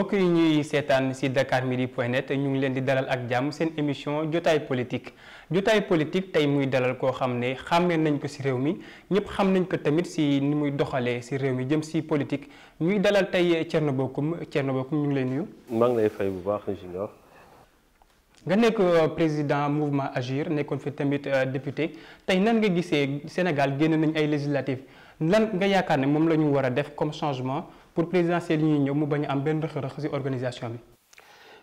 mbokk yi ñuy seetaan ci dakarmidi.net ñu ngi leen di dalal ak jàmm seen émission jotaay politique tey muy dalal koo xam ne xàmmee nañ ko ci réew mi ñëpp xam nañ ko tamit ci ni muy doxalee ci réew mi jëm ci politique ñuy dalal tey Thierno Bocoum ñu ngi lay nuyu. maa ngi lay fay bu baax Junior. nga nekk président mouvement Agir nekkoon fi tamit député tey nan nga gisee Sénégal génn nañ ay législatives lan nga yaakaar ne moom la ñu war a def comme changement pour présidentielle yi ñuy ñëw mu bañ a am benn rëq-rëq ci organisation bi.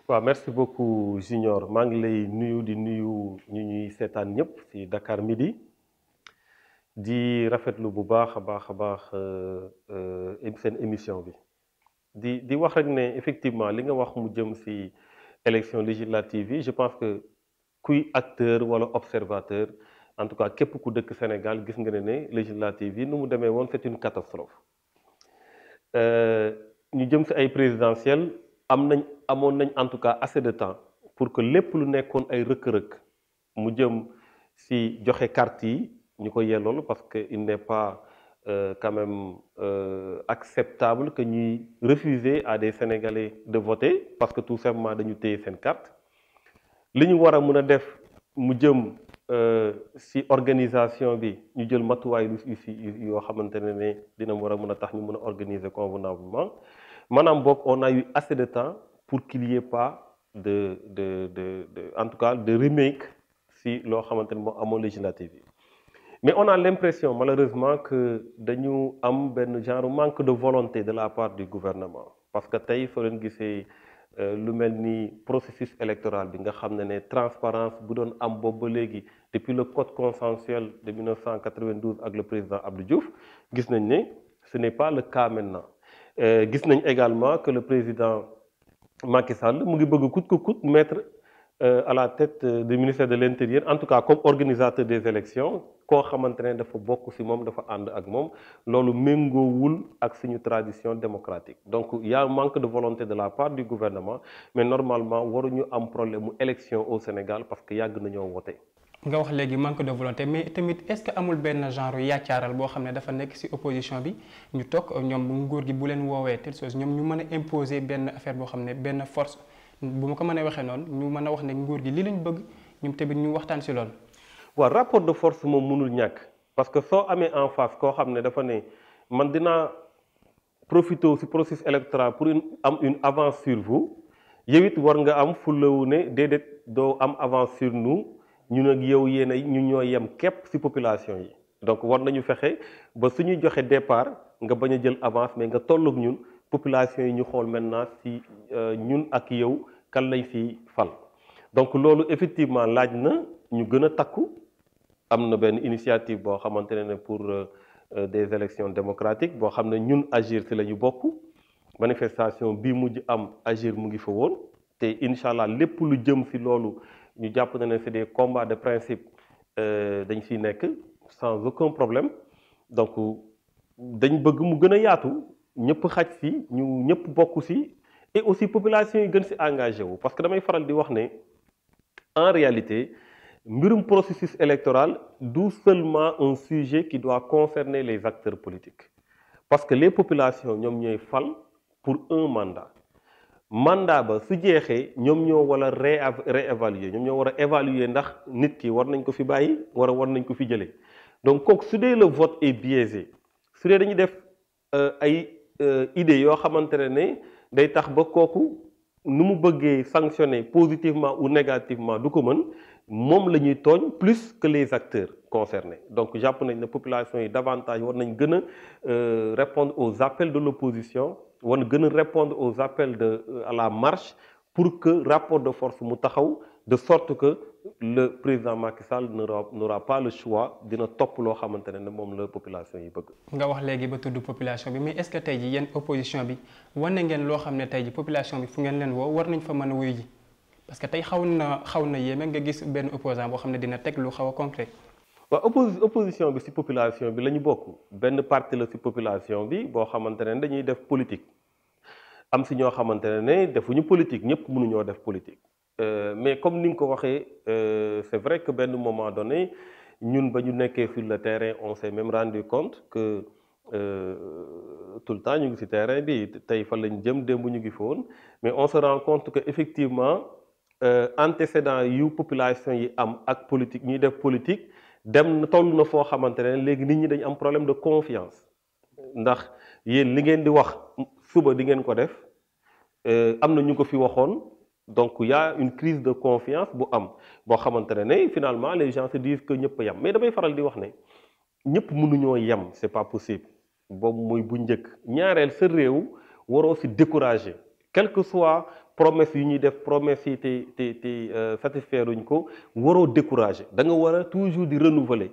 waaw merci beaucoup Junior maa ngi lay nuyu di nuyu ñu ñuy seetaan ñëpp ci Dakar Midi di rafetlu bu baax a baax seen émission bi di wax rek ne effectivement li nga wax mu jëm ci élection législative yi je pense que kuy acteur wala observateur en tout cas képp ku dëkk Sénégal gis nga ne législative yi nu mu demee woon c'est une catastrophe ñu jëm ci ay présidentielles amoon nañ en tout cas assez de temps pour que lépp lu nekkoon ay rëkk-rëkk mu jëm ci joxe carte yi ñu ko yellool parce que il n'est pas quand même acceptable que ñuy refuser à des Sénégalais de voter parce que tout simplement dañu téye seen carte li ñu war a mën a def mu jëm ci organisation bi ñu jël matuwaay yoo xamante ne dina war a mën a tax ñu mën a organiser convenablement maanaam boog on a eu assez de temps pour qu'il y ait pas en tout cas de remake ci loo xamante ne moo amoon législative yi mais on a l'impression malheureusement que dañu am benn genre manque de volonté de la part du gouvernement parce que tey soo leen gisee lu mel ni processus électoral bi nga xam ne transparence bu doon am boobu ba léegi depuis le code consensuel de 1992 ak le président Abdou Diouf gis nañ ne ce n'est pas le cas maintenant gis nañ également que le président Macky Sall mu ngi bëgg coûte que coûte mettre à la tête du ministère de l'Intérieur en tout cas comme organisateur des élections koo xamante ne dafa bokk ci moom dafa ànd ak moom loolu méngoowul ak suñu tradition démocratique donc il y a un manque de volonté de la part du gouvernement mais normalement waruñu am problème mu élection au Sénégal parce que yàgg nañoo wote. nga wax léegi manque de volonté mais tamit est-ce que amul benn genre yaacaaral boo xam ne dafa nekk ci opposition bi ñu toog ñoom nguur gi bu leen woowee telle chose ñoom ñu mën a imposer benn affaire boo xam ne benn force. bu ma ko mënee waxee noonu ñu mën a wax ne nguur gi lii lañ bëgg ñoom tamit ñu waxtaan ci loolu. waaw rapport de force moom mënul ñàkk parce que soo amee en face koo xam ne dafa ne man dinaa profiter ci processus électoral pour am une avance sur vous yow it war nga am fullawu ne déedéet doo am avance sur nous ñun ak yow yéen ñu ñoo yem képp ci population yi donc war nañu fexe ba suñuy joxe départ nga bañ a jël avance mais nga toll ak ñun. population yi ñu xool maintenant ci ñun ak yow kan lañ ci fal donc loolu effectivement laaj na ñu gën a takku am na benn initiative boo xamante ne pour des élections démocratiques boo xam ne ñun Agir ci la ñu bokk manifestation bii mujj am Agir mu ngi fa woon te incha allah lépp lu jëm ci loolu ñu jàpp na ne c'est des combats de principe dañ ciy nekk sans aucun problème donc dañ bëgg mu gën a yaatu. ñëpp xaj ci ñu ñëpp bokk ci et aussi population yi gën ci engagé wu parce que damay faral di wax ne en réalité mbirum processus électoral du seulement un sujet qui doit concerner les acteurs politiques parce que les populations ñoom ñooy fal pour un mandat ba su jeexee ñoom ñoo war a réévaluer ñoom ñoo war a évaluer ndax nit ki war nañ ko fi bàyyi war nañ ko fi jëlee donc kooku su dee le vote est biaisé su dee dañuy def ay idée yoo xamante ne day tax ba kooku nu mu bëggee sanctionner positivement ou négativement du ko mën moom la ñuy tooñ plus que les acteurs concernés donc jàpp nañ ne population yi davantage war nañ gën a répondre aux appels de l'opposition war na gën a répondre aux appels à la marche pour que rapport de force mu taxaw de sorte que le président Macky Sall n'aura pas le choix dina topp loo xamante ne moom la population yi bëgg. nga wax léegi ba tudd population bi mais est-ce que tey jii yéen opposition bi wane ngeen loo xam ne tey jii population bi fu ngeen leen woo war nañ fa mën a wuyu ji parce que tey xaw na yéeme nga gis benn opposant boo xam ne dina teg lu xaw a concret. waaw opposition bi ci population bi la ñu bokk benn parti la ci population bi boo xamante ne dañuy def politique am ci ñoo xamante ne defuñu politique ñëpp mënuñoo def politique. Mais comme ni nga ko waxee c'est vrai que benn moment donné ñun ba ñu nekkee sur le terrain on s'est même rendu compte que tout le temps ñu ngi ci terrain bi tey fa lañ jëm démb ñu ngi foon mais on se rend compte que effectivement antécédent yu population yi am ak politique ñuy def politique dem toll na foo xamante ne léegi nit ñi dañu am problème de confiance ndax yéen li ngeen di wax suba di ngeen ko def am na ñu ko fi waxoon donc y a une crise de confiance bu am boo xamante ne finalement les gens se disent que ñëpp a yem mais damay faral di wax ne ñëpp mënuñoo yem c'est pas possible boobu mooy bu njëkk ñaareel sa réew waroo si décourager quel que soit promesse yu ñuy def promesse yi te satisfaire uñ ko waroo décourager da nga war a toujours di renouveler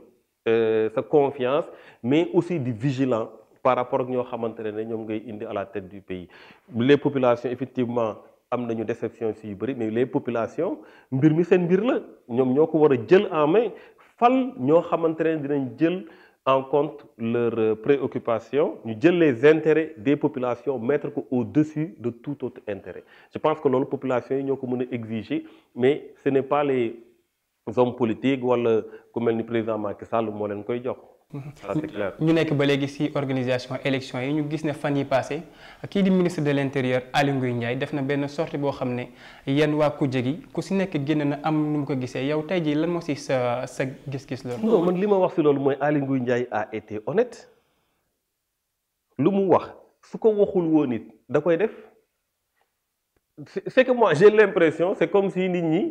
sa confiance mais aussi di vigilant par rapport ak ñoo xamante ne ñoom ngay indi à la tête du pays les populations effectivement am nañu déception si yu bëri mais les populations mbir mi seen mbir la ñoom ñoo ko war a jël en main fal ñoo xamante ne dinañ jël en compte leurs préoccupations ñu jël les intérêts des populations mettre ko au-dessus de tout autre intérêt je pense que loolu population yi ñoo ko mën a exiger mais ce n'est pas les hommes politiques wala ku mel ni président Macky Sall moo leen koy jox. Ça c'est clair. ñu nekk ba léegi ci organisation élection yi ñu gis ne fan yi passé kii di ministre de l'intérieur Aly Ngouille Ndiaye def na benn sortie boo xam ne yéen waa kujje gi ku ci nekk génn na am nu mu ko gisee yow tey jii lan moo ci sa gis-gis loolu. non man li ma wax ci loolu mooy Aly Ngouille Ndiaye a été honnête lu mu wax su ko waxul woon it da koy def c'est que moi j'ai l'impression c'est comme si nit ñi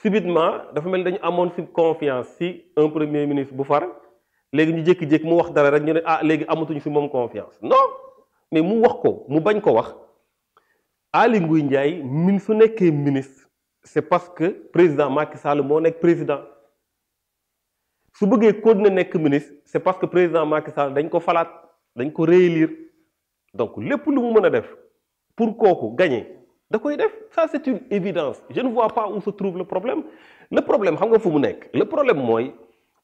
subitement dafa mel ni dañu amoon ci confiance ci un premier ministre bu far. léegi ñu jékki-jékki mu wax dara rek ñu ne ah léegi amatuñu ci moom confiance non mais mu wax ko mu bañ ko wax Aly Ngouille Ndiaye su nekkee ministre c'est parce que président Macky Sall moo nekk président su bëggee continuer nekk ministre c'est parce que président Macky Sall dañ ko falaat dañ ko réélire donc lépp lu mu mën a def pour kooku gagner da koy def ça c'est une évidence je ne vois pas où se trouve le problème xam nga fu mu nekk le problème mooy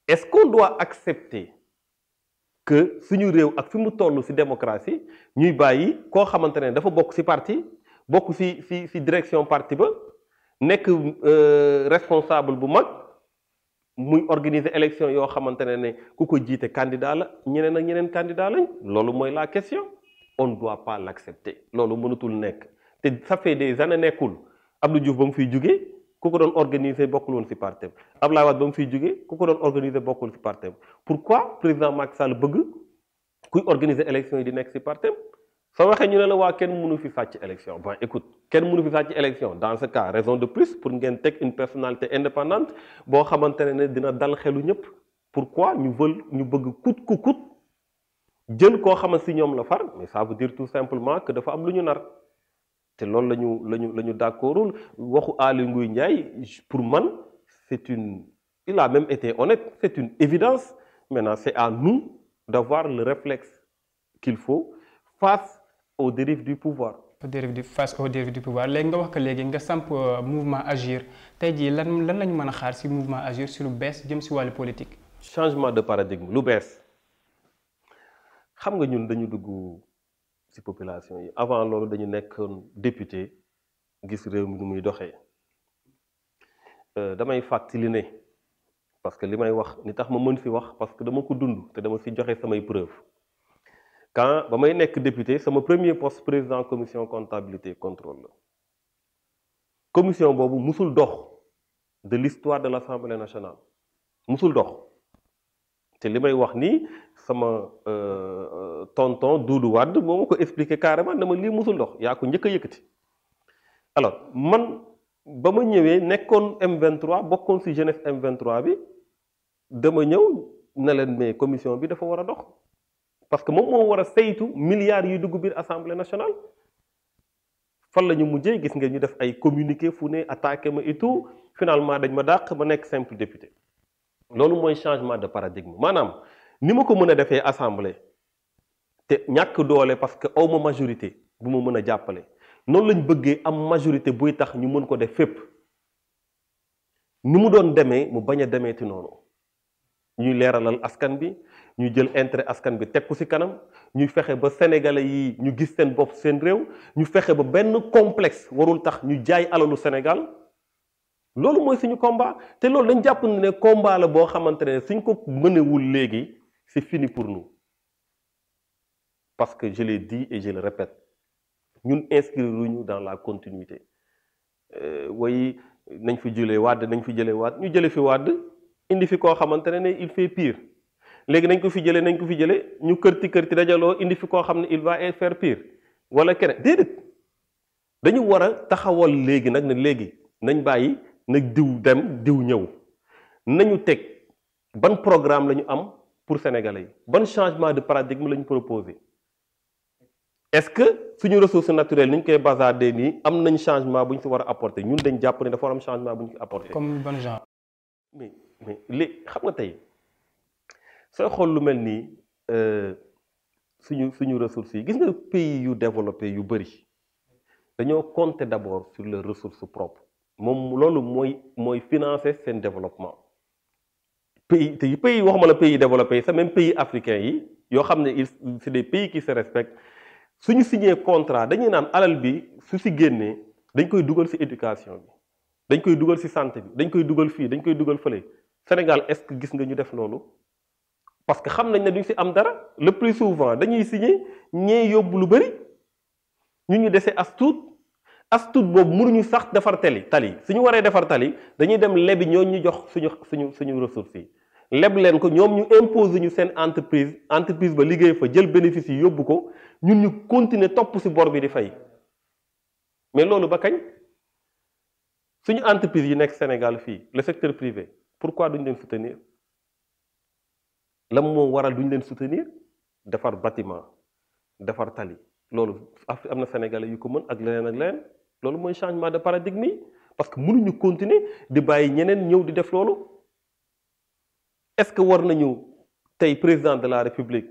est-ce qu'on doit accepter que suñu réew ak fi mu toll ci démocratie ñuy bàyyi koo xamante ne dafa bokk ci parti bokk ci direction parti ba nekk responsable bu mag muy organiser élection yoo xamante ne ku ko jiite candidat la ñeneen ak ñeneen candidat lañ loolu mooy la question on ne doit pas l'accepter loolu mënatul nekk te ça fait des années nekkul Abdou Diouf ba mu fiy jugee ku ko doon organiser bokkul woon ci partem Abdoulaye Wade ba mu fiy jógee ku ko doon organiser bokkul ci partem pourquoi président Macky Sall bëgg kuy organiser élection yi di nekk ci partem soo waxee ñu ne la waa kenn mënu fi sàcc élection bon écoute kenn mënu fi sàcc élection dans ce cas raison de plus pour ngeen teg une personnalité indépendante boo xamante ne dina dal xelu ñëpp pourquoi ñu bëgg coûte que coûte jël koo xamante ci ñoom la far mais ça veut dire tout simplement que dafa am lu ñu nar te loolu lañu d'accordul waxu Aly Ngouille Ndiaye pour man il a même été honnête c'est une évidence maintenant c'est à nous d'avoir le réflexe qu'il faut face aux dérives du pouvoir. face aux dérives du pouvoir léegi nga wax ko léegi nga samp mouvement Agir tey jii lan lañu mën a xaar ci mouvement Agir ci lu bees jëm ci wàllu politique. changement de paradigme lu bees xam nga ñun dañu dugg ci population yi avant loolu dañu nekkoon député gis réew mi nu muy doxee damay fàttali ne parce que li may wax ni tax ma mën ci wax parce que dama ko dund te dama ci joxe samay preuve quand ba may nekk député sama premier poste président commission comptabilité contrôle la commission boobu musul dox de l'histoire de l'Assemblée nationale musul dox te li may wax nii sama tonton Doudou Wade moo ma ko expliqué carrément dama lii musul dox yaa ko njëkk a yëkkati alors man ba ma ñëwee nekkoon M23 bokkoon ci jeunesse M23 bi dama ñëw ne leen mais commission bi dafa war a dox parce que moom moo war a saytu milliards yi dugg biir assemblée nationale fan la ñu mujjee gis nga ñu def ay communiqué fu ne attaqué ma et tout finalement dañ ma dàq ma nekk simple député loolu mooy changement de paradigme maanaam ni ma ko mën a defee assemblée te ñàkk doole parce que awma majorité bu ma mën a jàppale noonu lañ bëggee am majorité buy tax ñu mën ko def fépp ni mu doon demee mu bañ a demeeti noonu ñuy leeralal askan bi ñu jël intérêt askan bi teg ko ci kanam ñuy fexe ba sénégalais yi ñu gis seen bopp seen réew ñu fexe ba benn complexe warul tax ñu jaay alalu Sénégal loolu mooy suñu combat te loolu dañ jàpp ne combat la boo xamante ne suñ ko mënewul léegi c'est fini pour nous parce que je l'ai dit et je le répète ñun inscrire ñu dans la continuité way nañ fi jëlee Wade nañ fi jëlee Wade ñu jëlee fi Wade indi fi koo xamante ne il fait pire léegi nañ ko fi jëlee ñu kërti dajaloo indi fi koo xam ne il va faire pire wala keneen déedéet dañu war a taxawal léegi nag ne léegi nañ bàyyi nag diw dem diw ñëw nañu teg ban programme la ñu am pour sénégalais yi ban changement de paradigme la ñu proposé est-ce que suñu ressource naturelle ni ñu koy bazardé nii am nañ changement bu ñu si war a apporter ñun dañ jàpp ne dafa war am changement bu ñu si apporter. comme bon genre. mais léegi xam nga tey sooy xool lu mel nii suñu ressources yi gis nga pays yu développé yu bëri dañoo compter d'abord sur leurs ressources propres moom loolu mooy financer seen développement. pays waxuma la pays développés yi sax même pays africains yi yoo xam ne c'est des pays qui se respectent suñu signé contrat dañuy naan alal bi su si génnee dañ koy dugal si éducation bi dañ koy dugal si santé bi dañ koy dugal fii dañ koy dugal fële Sénégal est-ce que gis nga ñu def loolu parce que xam nañ ne duñ si am dara le plus souvent dañuy signé ñee yóbbu lu bëri ñu dese as tuut boobu mënuñu sax defar tali suñu waree defar tali dañuy dem lebi ñoo ñu jox suñu ressources yi leb leen ko ñoom ñu imposer ñu seen entreprise ba liggéey fa jël bénéfice yi yóbbu ko ñun ñu continuer topp si bor bi di fay mais loolu ba kañ suñu entreprise yi nekk Sénégal fii le secteur privé pourquoi duñ leen soutenir lan moo waral duñ leen soutenir defar bâtiment defar tali loolu am na Sénégalais yu ko mën ak leneen loolu mooy changement de paradigme yi parce que mënuñu continuer di bàyyi ñeneen ñëw di def loolu est-ce que war nañu tey président de la République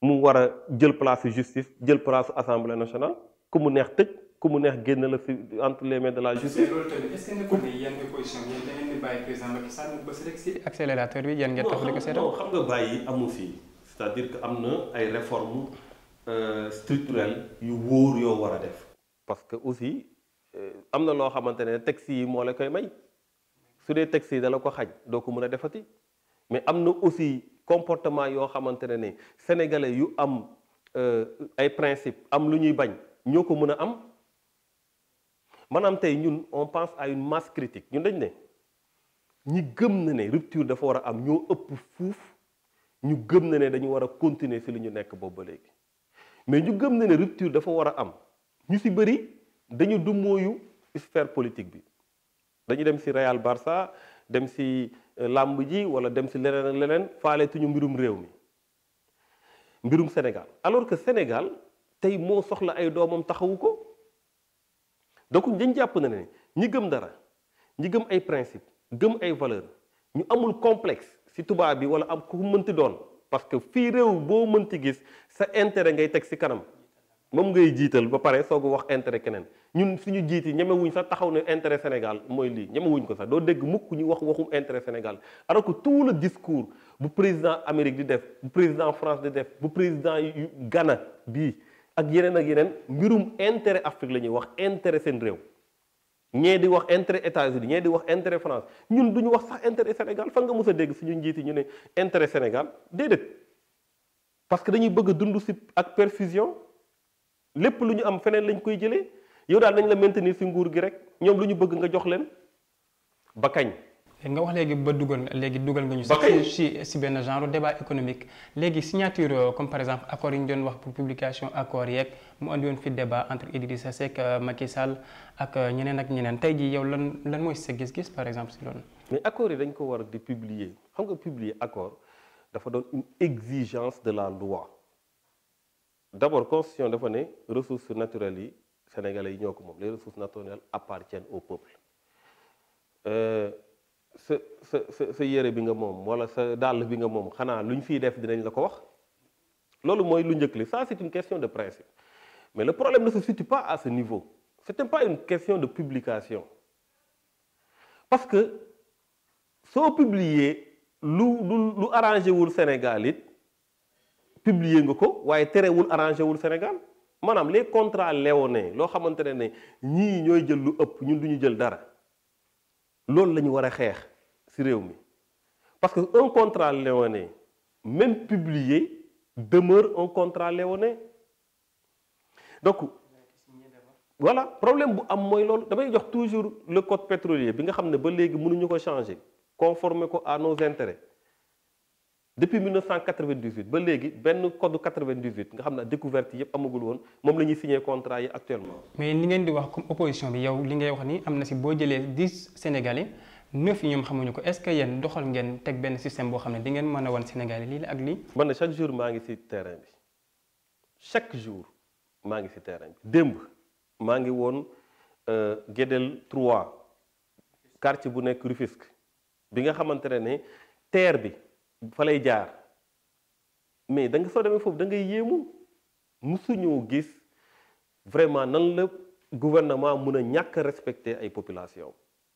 mu war a jël place justice jël place assemblée nationale ku mu neex tëj ku mu neex génn la fi entre les mains de la justice. loolu tamit est-ce que nekkul ne yéen opposition yéen da ngeen di bàyyi président Macky Sall ba rek si accélérateur bi yéen ngeen taxaw di ko seetal. non xam nga bàyyi amu fii c'est-à-dire que am na ay réformes structurelles yu wóor yoo war a def. parce que aussi am na loo xamante ne texte yi moo la koy may su dee texte yi dala ko xaj doo ko mën a defati mais am na aussi comportement yoo xamante ne sénégalais yu am ay principe am lu ñuy bañ ñoo ko mën a am maanaam tey ñun on pense à une masse critique ñun dañ ne ñi gëm na ne rupture dafa war a am ñoo ëpp fuuf ñu gëm na ne dañu war a continuer ci li ñu nekk boobu ba léegi mais ñu gëm na ne rupture dafa war a am ñu ci bëri dañu dummóoyu sphère politique bi dañu dem ci Real Barça dem ci làmb ji wala dem ci leneen ak leneen faaleetuñu mbirum réew mi mbirum Sénégal alors que Sénégal tey moo soxla ay doomam taxawu ko donc dañ jàpp na ne ñi gëm dara ñi gëm ay principe gëm ay valeur ñu amul complexe ci tubaab bi wala am ku mënti doon parce que fii réew boo mënti gis sa intérêt ngay teg ci kanam moom ngay jiital ba pare soog a wax intérêt keneen ñun suñu jiit yi ñemewuñ sax taxaw ne intérêt Sénégal mooy lii ñemewuñ ko sax doo dégg mukk ñu waxum intérêt Sénégal alors que tout le discours bu président Amérique di def bu président France di def bu président yu Ghana bii ak yeneen mbirum intérêt Afrique la ñuy wax intérêt seen réew ñee di wax intérêt États-Unis ñee di wax intérêt France ñun duñu wax sax intérêt Sénégal fan nga mës a dégg suñu njiit yi ñu ne intérêt Sénégal déedéet parce que dañuy bëgg a dund ci ak perfusion lépp lu ñu am feneen lañ koy jëlee yow daal nañ la maintenir ci nguur gi rek ñoom lu ñu bëgg nga jox leen ba kañ. nga wax léegi ba dugal nga ñu ci benn genre débat économique léegi signature comme par exemple accords yi ñu doon wax pour publication accords yeeg mu andi woon fi débat entre Idrissa Seck Macky Sall ak ñeneen tey jii yow lan mooy sa gis-gis par exemple ci loolu. mais accords yi dañ ko war di publier xam nga publier accord dafa doon une exigence de la loi. D'abord constitution dafa ne ressources naturelles yi sénégalais yi ñoo ko moom les ressources naturelles appartiennent au peuple sa yére bi nga moom wala sa dàll bi nga moom xanaa lu ñu fiy def dinañ la ko wax loolu mooy lu njëkk li ça c'est une question de principe mais le problème ne se situe pas à ce niveau c'était pas une question de publication parce que soo publier lu arrangé wul Sénégal it publier nga ko waaye terewul arrangé wul Sénégal maanaam les contrats léonins loo xamante ne ñii ñooy jël lu ëpp ñun duñu jël dara loolu la ñu war a xeex ci réew mi parce que un contrat léonin même publié demeure un contrat léonin donc voilà problème bu am mooy loolu damay jox toujours le code pétrolier bi nga xam ne ba léegi mënuñu ko changer conformer ko à nos intérêts depuis 1998 ba léegi benn code 98 nga xam ne découverte yëpp amagul woon moom la ñuy signé contrat yi actuellement. mais li ngeen di wax comme opposition bi yow li ngay wax ni am na si boo jëlee 10 Sénégalais 9 yi ñoom xamuñu ko est-ce que yéen doxal ngeen teg benn système boo xam ne di ngeen mën a wan Sénégalais lii la ak lii. man ne chaque jour maa ngi ci terrain bi chaque jour maa ngi ci terrain bi démb maa ngi woon Guédel 3 quartier bu nekk Rufisque bi nga xamante ne terre bi fa lay jaar mais da nga soo demee foofu da ngay yéemu musuñoo gis vraiment nan la gouvernement mën a ñàkk respecter ay population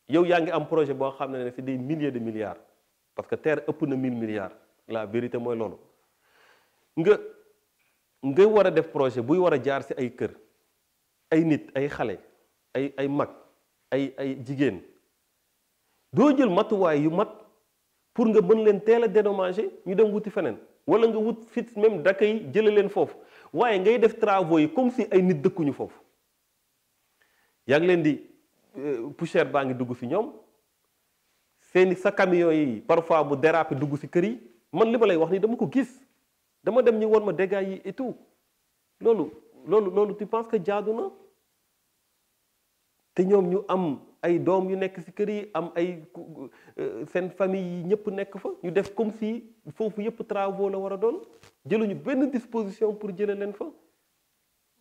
yow yaa ngi am projet boo xam ne c'est des milliers de milliards parce que terre ëpp na 1000 milliards la vérité mooy loolu nga war a def projet buy war a jaar ci ay kër ay nit ay xale ay mag ay jigéen doo jël matuwaay yu mat pour nga mën leen teel a dédommager ñu dem wuti feneen wala nga wut fit même d'accueil jële leen foofu waaye ngay def travaux yi comme si ay nit dëkkuñu foofu yaa ngi leen di poussière baa ngi dugg ci ñoom seeni sa camion yi parfois mu déraper dugg ci kër yi man li ma lay wax ni dama ko gis dama dem ñu won ma dégâts yi et tout loolu tu penses que jaadu na te ñoom ñu am ay doom yu nekk ci kër yi am ay seen famille yi ñëpp nekk fa ñu def comme si foofu yëpp travaux la war a doon jëluñu benn disposition pour jële leen fa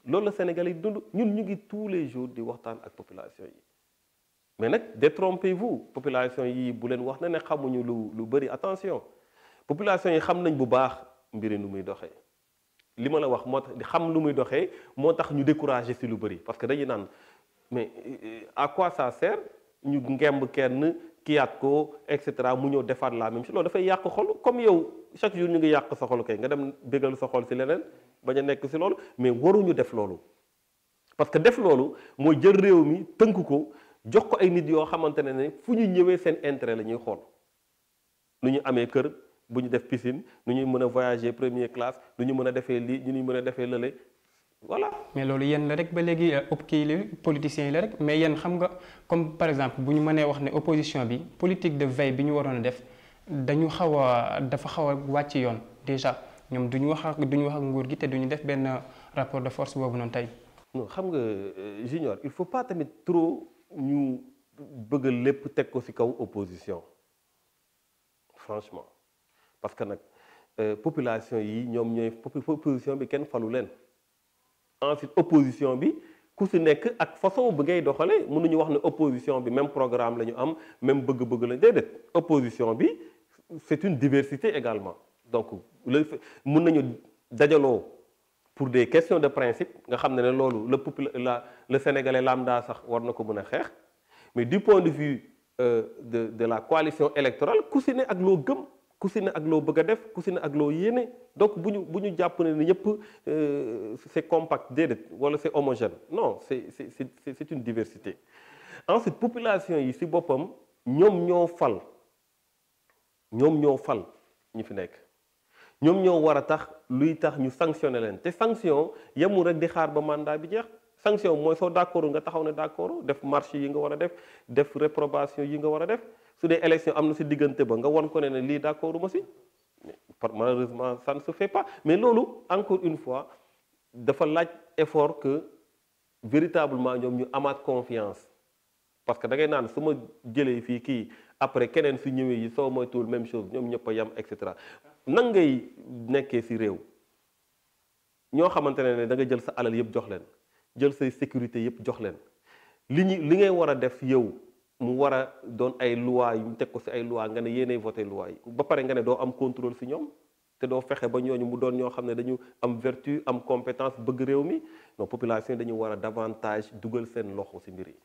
loolu la Sénégal yi dund ñun ñu ngi tous les jours di waxtaan ak population yi mais nag détrompez-vous population yi bu leen wax ne xamuñu lu bëri attention population yi xam nañ bu baax mbiri nu muy doxee li ma la wax moo tax xam lu muy doxee moo tax ñu découragé ci lu bëri parce que dañuy naan mais à quoi ça sert ñu ngemb kenn kiyaat ko et cetera mu ñëw defaat la même chose loolu dafay yàq xol comme yow chaque jour ñu ngi yàq sa xol kay nga dem bégal sa xol ci leneen bañ a nekk ci loolu mais waruñu def loolu parce que def loolu mooy jël réew mi tënk ko jox ko ay nit yoo xamante ne fu ñu ñëwee seen intérêt la ñuy xool nu ñu amee kër bu ñu def piscine nu ñuy mën a voyager première classe nu ñu mën a defee lii ñu mën a defee lële voilà. mais loolu yéen la rek ba léegi kii la politiciens yi la rek mais yéen xam nga comme par exemple bu ñu mënee wax ne opposition bi politique de veille bi ñu waroon a def dafa xaw a wàcc yoon déjà ñoom duñu wax ak nguur gi te duñu def benn rapport de force boobu noonu tey. non xam nga Junior il faut pas tamit trop ñu bëgg lépp teg ko ci kaw opposition franchement parce que nag population yi ñoom ñooy opposition bi kenn falu leen. ensuite opposition bi ku ci nekk ak façon bi ngay doxale mënuñu wax ne opposition bi même programme la ñu am même bëgg-bëgg la déedéet opposition bi c'est une diversité également donc mën nañu dajaloo pour des questions de principe nga xam ne loolu le sénégalais lambda sax war na ko mën a xeex mais du point de vue de la coalition électorale ku ci ne ak loo gëm ku ci ne ak loo bëgg a def ku ci ne ak loo yéene donc bu ñu jàpp ne ñëpp c'est compact déedéet wala c'est homogène non c'est une diversité ensuite population yi ci boppam ñoom ñoo fal ñi fi nekk ñoom ñoo war a tax luy tax ñu sanctionner leen te sanction yemul rek di xaar ba mandat bi jeex sanction mooy soo d'accord nga taxaw ne d'accord def marche yi nga war a def réprobation yi nga war a def su dee élection am na ci diggante ba nga won ko ne lii d'accord ma ci malheureusement ça ne se fait pas mais loolu encore une fois dafa laaj effort que véritablement ñoom ñu amaat confiance parce que da ngay naan su ma jëlee fii kii après keneen su ñëwee yi soo moytuwul même chose ñoom ñëpp a yam et cetera nan ngay nekkee ci réew ñoo xamante ne da nga jël sa alal yëpp jox leen jël say sécurité yëpp jox leen li ngay war a def yow mu war a doon ay loi yu ñu teg ko ci ay loi nga ne yéenay voté loi yi ba pare nga ne doo am contrôle ci ñoom te doo fexe ba ñooñu mu doon ñoo xam ne dañu am vertu am compétence bëgg réew mi non population yi dañu war a davantage dugal seen loxo ci mbir yi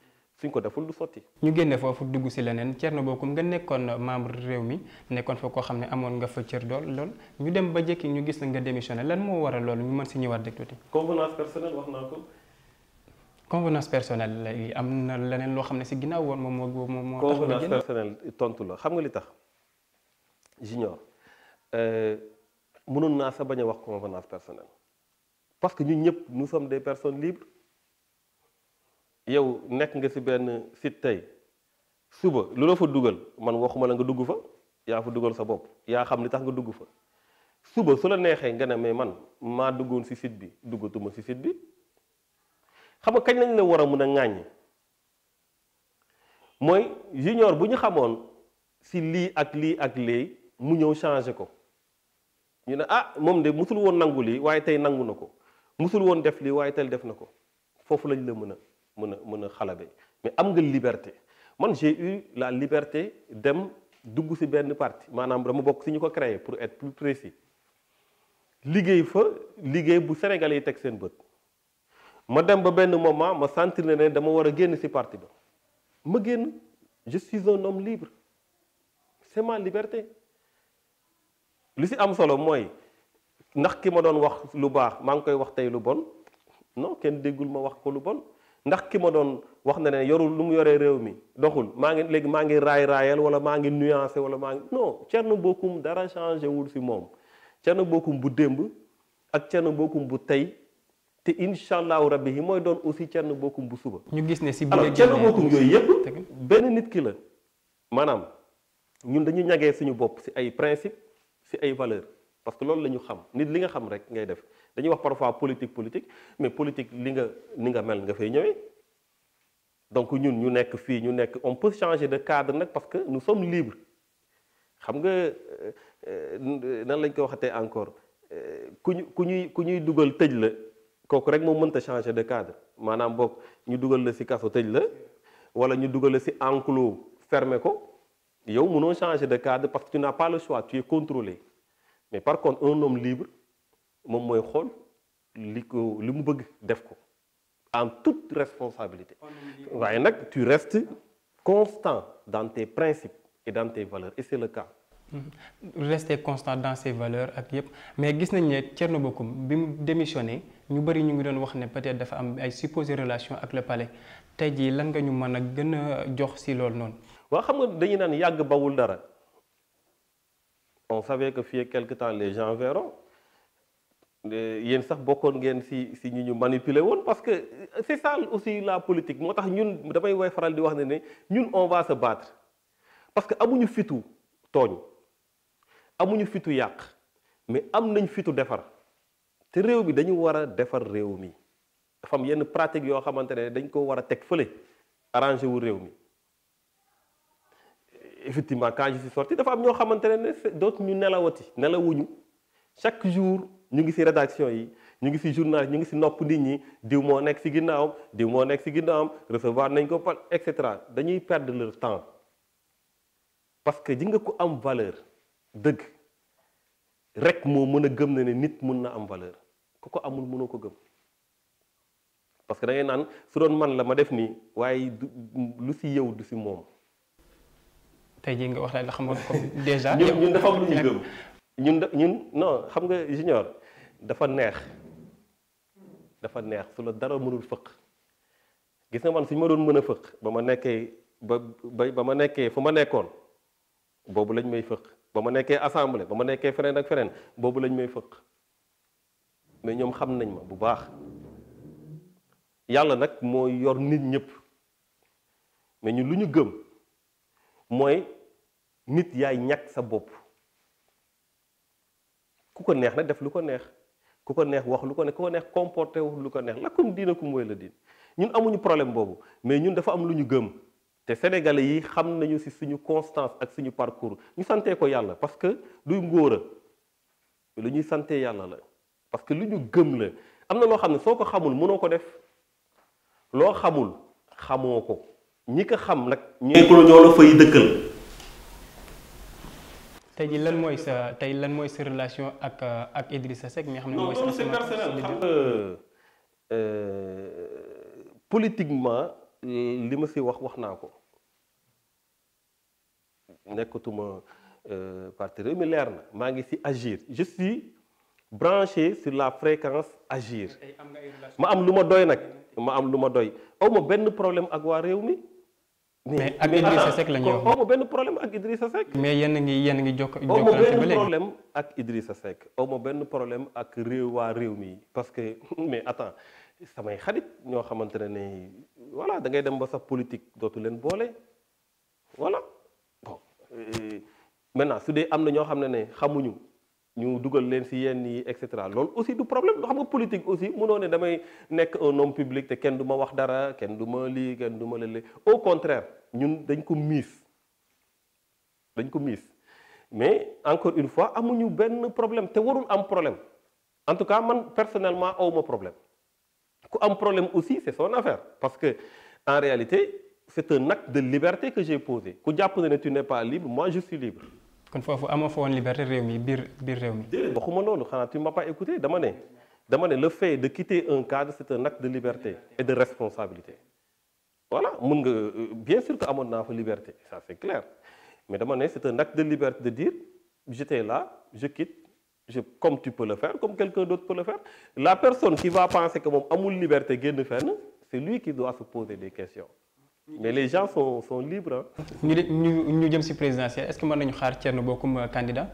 suñ ko deful du sotti. ñu génne foofu dugg ci leneen Thierno Bocoum nga nekkoon membre réew mi nekkoon fa koo xam ne amoon nga fa cër lool ñu dem ba jékki ñu gis nga démissionné lan moo waral loolu ñu mën ci ñëwaat rek tuuti. convenance personnelle wax naa ko. convenance personnelle la am na leneen loo xam ne ci ginnaaw woon moo tax convenance personnelle tontu la xam nga li tax Junior mënoon naa sa bañ a wax convenance personnelle parce que ñun ñëpp nous sommes des personnes libres. yow nekk nga ci benn site tey suba lu la fa dugal man waxuma la nga dugg fa yaa fa dugal sa bopp yaa xam li tax nga dugg fa suba su la neexee nga ne mais man maa duggoon ci site bi duggatuma ci site bi xam nga kañ lañ la war a mën a ŋàññi mooy junior bu ñu xamoon ci lii ak lii ak lii mu ñëw changer ko ñu ne ah moom de musul woon nangu lii waaye tey nangu na ko musul woon def lii waaye tey def na ko foofu lañ la mën a xalabe mais am nga liberté man j'ai eu la liberté dem dugg ci benn parti maanaam dama bokk ci ñu ko créé pour être plus précis liggéey fa liggéey bu Sénégalais yi teg seen bët ma dem ba benn moment ma sentir ne dama war a génn ci parti ba ma génn je suis un homme libre c'est ma liberté li ci am solo mooy ndax ki ma doon wax lu baax maa ngi koy wax tey lu bon non kenn déggul ma wax ko lu bon ndax ki ma doon wax na ne yorul lu mu yoree réew mi doxul maa ngi raayal wala maa ngi nuancé wala maa ngi non Thierno Bocoum dara changé wul ci moom Thierno Bocoum bu démb ak Thierno Bocoum bu tey te incha allahu rabbi yi mooy doon aussi Thierno Bocoum bu suba. ñu gis ne ci alors Thierno Bocoum yooyu yëpp benn nit ki la maanaam ñun dañu ñagee suñu bopp ci ay principe ci ay valeurs parce que loolu la ñu xam nit li nga xam rek ngay def. dañuy wax parfois politique mais politique ni nga mel nga fay ñëwee donc ñun ñu nekk fii ñu nekk on peut changer de cadre nag parce que nous sommes libres xam nga nan lañ ko waxatee encore ku ñuy dugal tëj la kooku rek moo mënta changer de cadre maanaam boog ñu dugal la ci kaso tëj la wala ñu dugal la ci enclos fermer ko yow mënoo changer de cadre parce que tu n'as pas le choix tu es contrôlé mais par contre un homme libre moom mooy xool li mu bëgg def ko en toute responsabilité waaye nag tu restes constant dans tes principes et dans tes valeurs et c'est le cas. Rester constant dans ses valeurs ak yëpp mais gis nañ ne Thierno Bocoum bi mu démissionné ñu bëri ñu ngi doon wax ne peut-être dafa am ay supposées relations ak le palais tey jii lan nga ñu mën a gën a jox ci loolu noonu. waaw xam nga dañuy naan yàgg bawul dara on savait que fii quelque temps les gens verront. yéen sax bokkoon ngeen ci ñi ñu manipuler woon parce que c'est ça aussi la politique moo tax ñun damay way faral di wax ne ñun on va se battre parce que amuñu fitu tooñ amuñu fitu yàq mais am nañ fitu defar te réew mi dañu war a defar réew mi dafa am yenn pratique yoo xamante ne dañ ko war a teg fële arrangé wu réew mi effectivement quand je suis sorti dafa am ñoo xamante ne dootu ñu nelawuñu chaque jour ñu ngi ci rédaction yi ñu ngi ci journal ñu ngi ci nopp nit ñi diw moo nekk ci ginnaawam diw moo nekk ci ginnaawam recevoir nañ ko par et cetera dañuy perdre leur temps parce que ji nga ko am valeur dëgg rek moo mën a gëm ne nit mën na am valeur ku ko amul mënoo ko gëm parce que da ngay naan su doon man la ma def nii waaye lu ci yow du ci moom. tey jii nga wax la xam nga ko déjà. ñun dafa am lu ñu gëm. ñun non xam nga junior dafa neex su la dara mënul fëq gis nga man suñu ma doon mën a fëq ba ma nekkee fu ma nekkoon boobu lañ may fëq ba ma nekkee assemblée ba ma nekkee feneen ak feneen boobu lañ may fëq mais ñoom xam nañ ma bu baax yàlla nag moo yor nit ñëpp mais ñun lu ñu gëm mooy nit yaay ñàkk sa bopp. ku ko neex nag def lu ko neex ku ko neex wax lu ko neex ku ko neex comporté wu lu ko neex lakum diinakum waliya diin ñun amuñu problème boobu mais ñun dafa am lu ñu gëm te sénégalais yi xam nañu ci suñu constance ak suñu parcours ñu santee ko yàlla parce que duy ngóora lu ñuy santee yàlla la parce que lu ñu gëm la am na loo xam ne soo ko xamul mënoo ko def loo xamul xamoo ko ñi ko xam nag ñoo la fay dëkkal. tey jii lan mooy sa relation ak Idrissa Seck mi nga xam ne mooy. non c'est personnel xam nga politiquement li ma ci wax naa ko nekkatuma parti Rewmi leer na maa ngi ci agir je suis branché sur la fréquence agir ma am lu ma doy nag ma am lu ma doy aw ma benn problème ak waa réew mi mais ak Idrissa Seck la ñuy wax. aw ma benn problème ak Idrissa Seck. mais yéen a ngi jokkalante ba aw ma benn léegi. problème ak Idrissa Seck aw ma benn problème ak waa réew mi parce que mais attends samay xarit ñoo xamante ne voilà da ngay dem ba sax politique dootu leen boole voilà bon maintenant su dee am na ñoo xam ne xamuñu ñu dugal leen ci yenn yi et cetera loolu aussi du problème xam nga politique aussi mënoo ne damay nekk un homme public te kenn du ma wax dara kenn du ma lii kenn du ma lële au contraire ñun dañ ko miis mais encore une fois amuñu benn problème te warul am problème en tout cas man personnellement awma problème ku am problème aussi c'est son affaire parce que en réalité c'est un acte de liberté que j'ai posé ku jàpp ne tu n'es pas libre moi je suis libre. kon foofu amoo fa woon liberté réew mi biir réew mi. déedéet waxuma loolu xanaa tu m'as pas écouté dama ne le fait de quitter un cadre c'est un acte de liberté et de responsabilité voilà mun nga bien sûr que amoon naa fa liberté ça c'est clair mais dama ne c'est un acte de liberté de dire j'étais là je quitte comme tu peux le faire comme quelqu'un d'autre peut le faire la personne qui va penser que moom amul liberté génn fenn c'est lui qui doit se poser des questions. mais les gens sont libres. ñu jëm ci présidentielle est-ce que mën nañu xaar Thierno Bocoum candidat.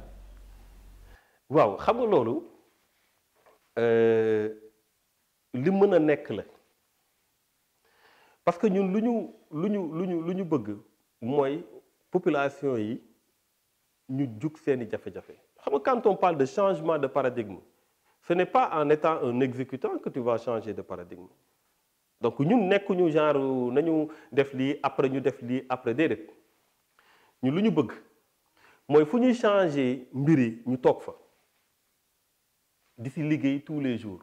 waaw xam nga loolu li mën a nekk la parce que ñun lu ñu bëgg mooy population yi ñu jug seeni jafe-jafe xam nga quand on parle de changement de paradigme ce n'est pas en étant un exécutant que tu vas changer de paradigme. donc ñun nekkuñu genre nañu def lii après ñu def lii après déedéet ñun lu ñu bëgg mooy fu ñuy changer mbir yi ñu toog fa di ci liggéey tous les jours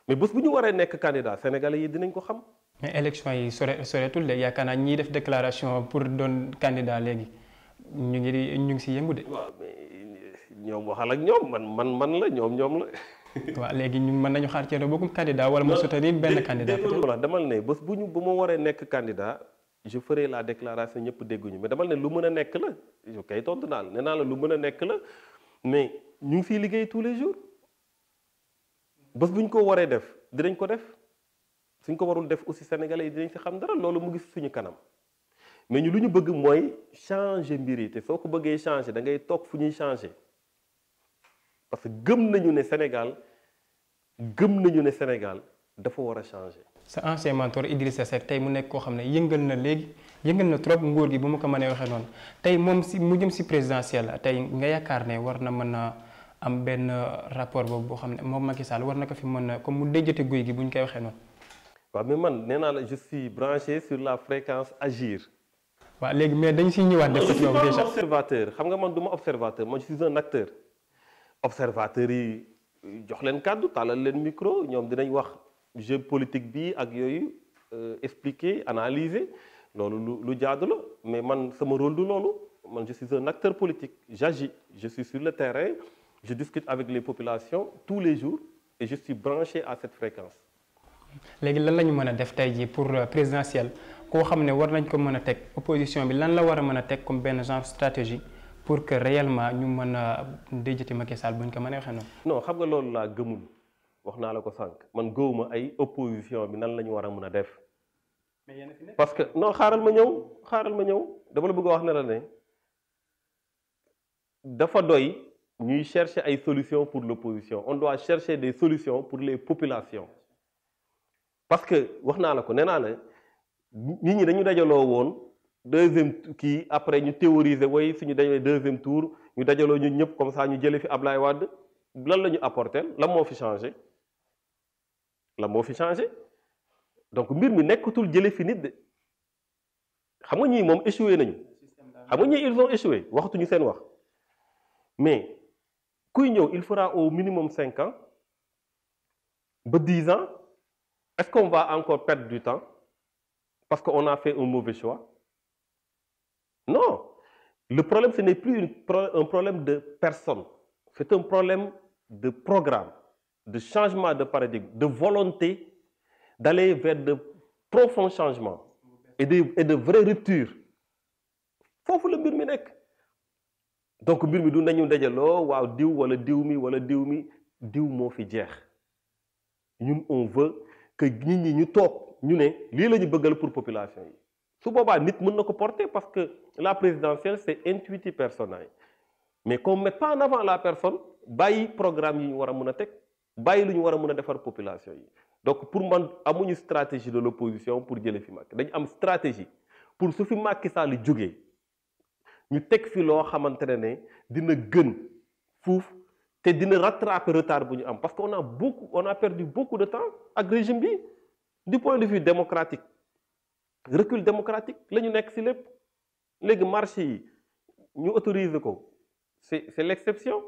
mais bés bu ñu waree nekk candidat sénégalais yi dinañ ko xam. mais élection yi soreetul de yaakaar naa ñiy def déclaration pour doon candidat léegi ñu ngi ci yëngu de. waaw mais ñoom waxal ak ñoom man la ñoom la. waaw léegi ñu mën nañu xaar Thierno Bocoum candidat wala mu soutenir benn candidat peut-être. voilà damal ne bés bu ma waree nekk candidat je ferai la déclaration ñëpp dégguñu mais damal ne lu mën a nekk la yow kay tontu naa la nee naa la lu mën a nekk la mais ñu ngi fiy liggéey tous les jours bés bu ñu ko waree def dinañ ko def suñ ko warul def aussi sénégalais yi dinañ ci xam dara loolu mu ngi suñu kanam mais ñu lu ñu bëgg mooy changer mbir yi te soo ko bëggee changer da ngay toog fu ñuy changer. parce que gëm nañu ne Sénégal dafa war a changer. sa ancien mentor Idrissa Seck tey mu nekk koo xam ne yëngal na trop nguur gi bu ma ko mënee waxee noonu tey moom mu jëm ci présidentielle tey nga yaakaar ne war na mën a am benn rapport boobu boo xam ne moom Macky Sall war na ko fi mën a comme mu déjjate guy gi bu ñu koy waxee noonu. waaw mais man nee naa la je suis branché sur la fréquence agir. waaw léegi mais dañ siy ñëwaat. def ko ci boobu déjà observateur xam nga man du ma observateur man je suis un acteur. observateurs yi jox leen kàddu tàllal leen micro ñoom dinañ wax jeu politique bi ak yooyu expliquer analyser loolu lu jaadu la mais man sama rôle du loolu man je suis un acteur politique j'agis je suis sur le terrain je discute avec les populations tous les jours et je suis branché à cette fréquence. léegi lan la ñu mën a def tey jii pour présidentielle koo xam ne war nañ ko mën a teg opposition bi lan la war a mën a teg comme benn genre stratégie. pour que réellement ñu mën a déjati Macky Sall buñ ko mënee waxee noonu. non xam nga loolu laa gëmul wax naa la ko sànq man gëwuma ay opposition bi nan la ñu war a mën a def. parce que non xaaral ma ñëw dama la bëgg a wax ne la ne dafa doy ñuy chercher ay solutions pour l'opposition on doit chercher des solutions pour les populations parce que wax naa la ko nee naa la nit ñi dañu dajaloo woon. deuxième kii après ñu théoriser way suñu dañoo deuxième tour ñu dajaloo ñun ñëpp comme ça ñu jëlee fi Ablaye Wade lan la ñu apporter lan moo fi changé donc mbir mi nekkatul jëlee fi nit de xam nga ñii moom échoué nañu xam nga ñii ils ont échoué waxatuñu seen wax mais kuy ñëw il fera au minimum 5 ans ba 10 ans est-ce qu'on va encore perdre du temps parce qu'on a fait un mauvais choix. Non, le problème ce n'est plus un problème de personne, c'est un problème de programme, de changement de paradigme, de volonté d'aller vers de profonds changements et de vraies ruptures. Foofu la mbir mi nekk donc mbir mi du nañu dajaloo waaw diw wala diw mi moo fi jeex ñun on veut que nit ñi ñu toog ñu ne lii la ñu bëggal pour population yi su boobaa nit mën na ko porter parce que la présidentielle c'est intuitu personae mais qu'on mette pas en avant la personne bàyyi programme yi ñu war a mën a teg bàyyi lu ñu war a mën a defar population yi donc pour man amuñu stratégie de l'opposition pour jële fi Macky dañu am stratégie pour su fi Macky Sall jógee ñu teg fi loo xamante ne dina gën fuuf te dina rattraper retard bu ñu am parce que on a perdu beaucoup de temps ak régime bi du point de vue démocratique recul démocratique la ñu nekk ci lépp léegi marché yi ñu autoriser ko c'est l'exception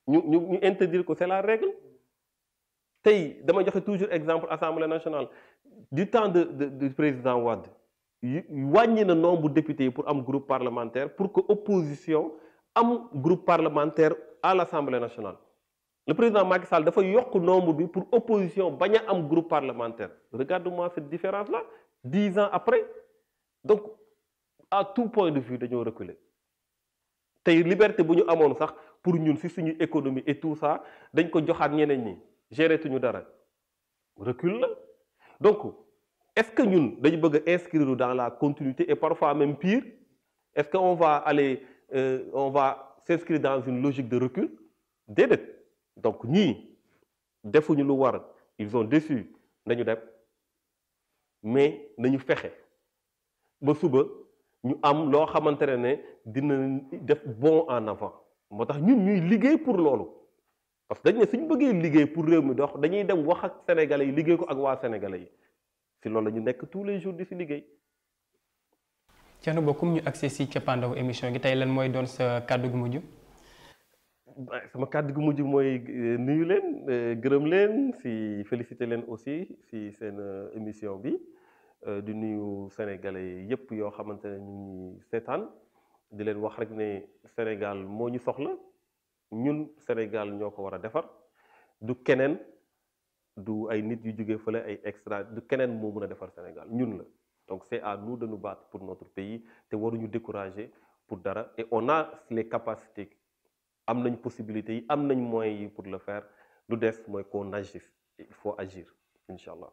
ñu interdire ko c'est la règle tey dama joxe toujours exemple Assemblée nationale du temps du président Wade wàññi na nombre de députés pour am groupe parlementaire pour que opposition am groupe parlementaire à l'Assemblée nationale le président Macky Sall dafa yokk nombre bi pour opposition bañ a am groupe parlementaire regarde-moi cette différence là 10 ans après donc à tout point de vue dañoo reculer tey liberté bu ñu amoon sax pour ñun ci suñu économie et tout ça dañ ko joxaat ñeneen ñi gérer tuñu dara recul la donc est-ce que ñun dañu bëgg a inscrire dans la continuité et parfois même pire est-ce que on va s'inscrire dans une logique de recul déedéet donc ñii defuñu lu war ils ont déçu nañu dem mais nañu fexe ba suba ñu am loo xamante ne dina def bond en avant moo tax ñun ñuy liggéey pour loolu parce que dañ ne suñu bëggee liggéey pour réew mi dox dañuy dem wax ak sénégalais yi liggéey ko ak waa sénégalais yi si loolu la ñu nekk tous les jours di si liggéey. Thierno Bocoum ñu accès si cappaandawu émission gi tey lan mooy doon sa kàddu gu mujj. sama kàddu gu mujj mooy nuyu leen gërëm leen si féliciter leen aussi si seen émission bi di nuyu sénégalais yépp yoo xamante ne ñu ngi seetaan di leen wax rek ne Sénégal moo ñu soxla ñun Sénégal ñoo ko war a defar du keneen du ay nit yu jógee fële ay extra du keneen moo mën a defar Sénégal ñun la donc c'est à nous de nous battre pour notre pays te waruñu décourager pour dara et on a les capacités am nañ possibilités yi am nañ moyens yi pour le faire lu des mooy qu'on agisse il faut agir incha allah.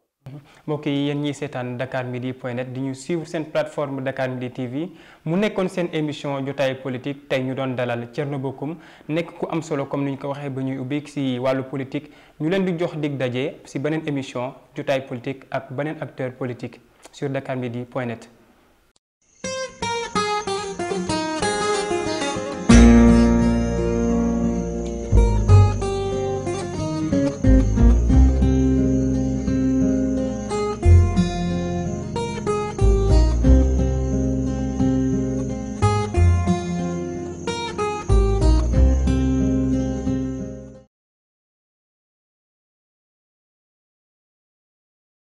mbokk yi yéen ñiy seetaan dakarmidi.net di ñu suivre seen plateforme Dakar Midi TV mu nekkoon seen émission jotaay politique tey ñu doon dalal Thierno Bocoum nekk ku am solo comme ni ñu ko waxee ba ñuy ubbi si wàllu politique ñu leen di jox dig daje si beneen émission jotaay politique ak beneen acteur politique sur dakarmidi.net.